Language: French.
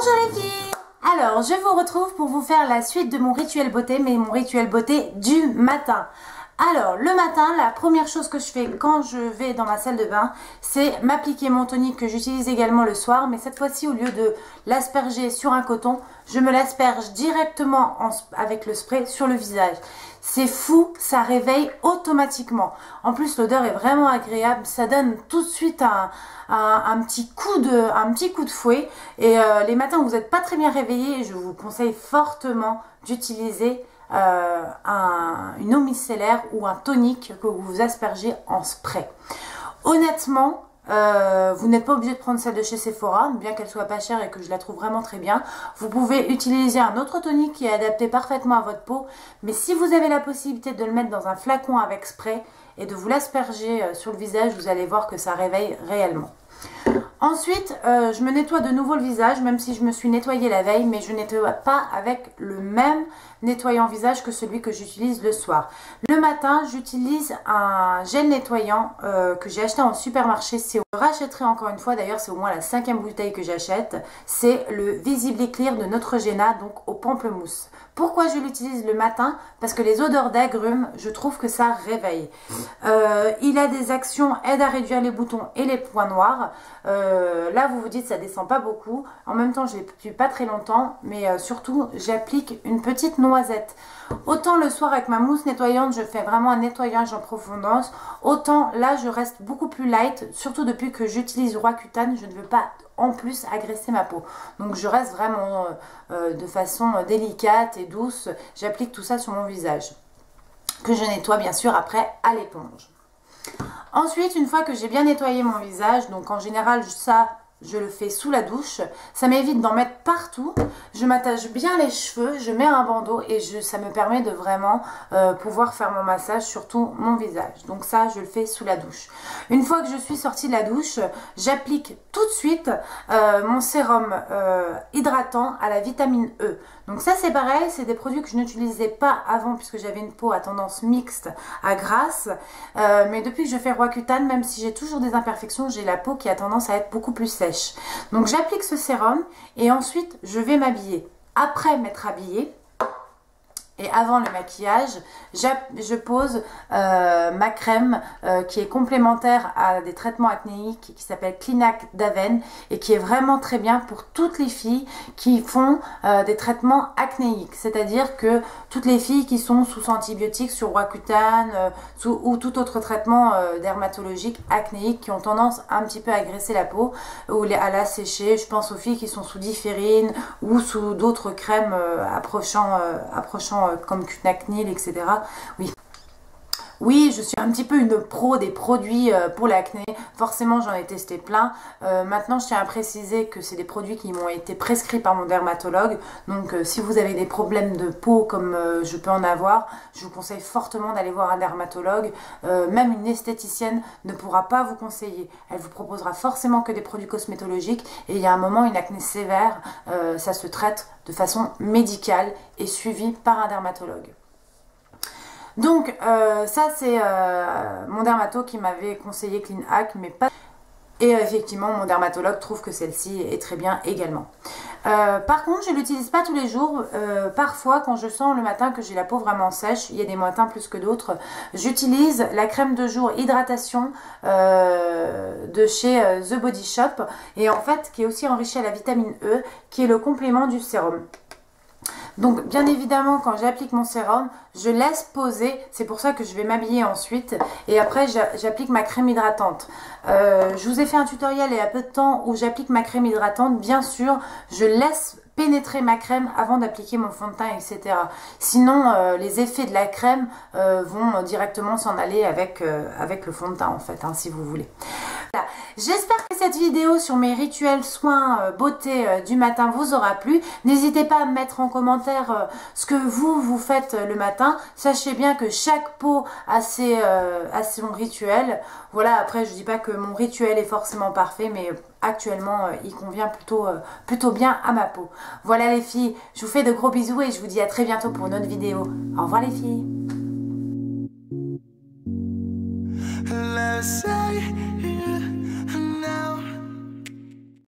Bonjour les filles! Alors, je vous retrouve pour vous faire la suite de mon rituel beauté, mais mon rituel beauté du matin. Alors, le matin, la première chose que je fais quand je vais dans ma salle de bain, c'est m'appliquer mon tonique que j'utilise également le soir, mais cette fois-ci, au lieu de l'asperger sur un coton, je me l'asperge directement avec le spray sur le visage. C'est fou, ça réveille automatiquement. En plus, l'odeur est vraiment agréable, ça donne tout de suite un petit coup de fouet. Et les matins où vous n'êtes pas très bien réveillé, je vous conseille fortement d'utiliser une eau micellaire ou un tonique que vous aspergez en spray. Honnêtement, vous n'êtes pas obligé de prendre celle de chez Sephora, bien qu'elle soit pas chère et que je la trouve vraiment très bien. Vous pouvez utiliser un autre tonique qui est adapté parfaitement à votre peau, mais si vous avez la possibilité de le mettre dans un flacon avec spray et de vous l'asperger sur le visage, vous allez voir que ça réveille réellement. Ensuite, je me nettoie de nouveau le visage, même si je me suis nettoyée la veille, mais je ne nettoie pas avec le même nettoyant visage que celui que j'utilise le soir. Le matin, j'utilise un gel nettoyant que j'ai acheté en supermarché. Je rachèterai encore une fois, d'ailleurs c'est au moins la 5e bouteille que j'achète. C'est le Visibly Clear de Neutrogena, donc au pamplemousse. Pourquoi je l'utilise le matin? Parce que les odeurs d'agrumes, je trouve que ça réveille. Il a des actions, aide à réduire les boutons et les points noirs. Là, vous vous dites, ça descend pas beaucoup. En même temps, je l'ai depuis pas très longtemps, mais surtout, j'applique une petite noisette. Autant le soir avec ma mousse nettoyante, je fais vraiment un nettoyage en profondeur. Autant là, je reste beaucoup plus light, surtout depuis que j'utilise Roaccutane, je ne veux pas en plus agresser ma peau. Donc je reste vraiment de façon délicate et douce. J'applique tout ça sur mon visage, que je nettoie bien sûr après à l'éponge. Ensuite, une fois que j'ai bien nettoyé mon visage, donc en général ça je le fais sous la douche, ça m'évite d'en mettre partout, je m'attache bien les cheveux, je mets un bandeau et ça me permet de vraiment pouvoir faire mon massage sur tout mon visage. Donc ça, je le fais sous la douche. Une fois que je suis sortie de la douche, j'applique tout de suite mon sérum hydratant à la vitamine E. Donc ça c'est pareil, c'est des produits que je n'utilisais pas avant puisque j'avais une peau à tendance mixte à grasse. Mais depuis que je fais Roaccutane, même si j'ai toujours des imperfections, j'ai la peau qui a tendance à être beaucoup plus sèche. Donc j'applique ce sérum et ensuite je vais m'habiller. Après m'être habillée et avant le maquillage, je pose ma crème qui est complémentaire à des traitements acnéiques qui s'appelle Clinac d'Aven et qui est vraiment très bien pour toutes les filles qui font des traitements acnéiques. C'est-à-dire que toutes les filles qui sont sous antibiotiques, sur Roaccutane ou tout autre traitement dermatologique acnéique qui ont tendance un petit peu à agresser la peau ou à la sécher. Je pense aux filles qui sont sous Différine ou sous d'autres crèmes approchant comme Cunacnil, etc. Oui, je suis un petit peu une pro des produits pour l'acné. Forcément, j'en ai testé plein. Maintenant, je tiens à préciser que c'est des produits qui m'ont été prescrits par mon dermatologue. Donc, si vous avez des problèmes de peau comme je peux en avoir, je vous conseille fortement d'aller voir un dermatologue. Même une esthéticienne ne pourra pas vous conseiller. Elle vous proposera forcément que des produits cosmétologiques. Et il y a un moment, une acné sévère, ça se traite de façon médicale et suivi par un dermatologue. Donc ça c'est mon dermato qui m'avait conseillé Clinac, mais pas... Et effectivement mon dermatologue trouve que celle-ci est très bien également. Par contre je ne l'utilise pas tous les jours. Parfois quand je sens le matin que j'ai la peau vraiment sèche, il y a des matins plus que d'autres, j'utilise la crème de jour hydratation de chez The Body Shop, et en fait qui est aussi enrichie à la vitamine E, qui est le complément du sérum. Donc bien évidemment quand j'applique mon sérum, je laisse poser, c'est pour ça que je vais m'habiller ensuite et après j'applique ma crème hydratante. Je vous ai fait un tutoriel il y a peu de temps où j'applique ma crème hydratante, bien sûr je laisse pénétrer ma crème avant d'appliquer mon fond de teint, etc. Sinon les effets de la crème vont directement s'en aller avec le fond de teint en fait, hein, si vous voulez. Voilà. J'espère que cette vidéo sur mes rituels soins beauté du matin vous aura plu. N'hésitez pas à me mettre en commentaire ce que vous faites le matin. Sachez bien que chaque peau a son rituel. Voilà, après je dis pas que mon rituel est forcément parfait, mais actuellement il convient plutôt bien à ma peau. Voilà les filles, je vous fais de gros bisous et je vous dis à très bientôt pour une autre vidéo. Au revoir les filles.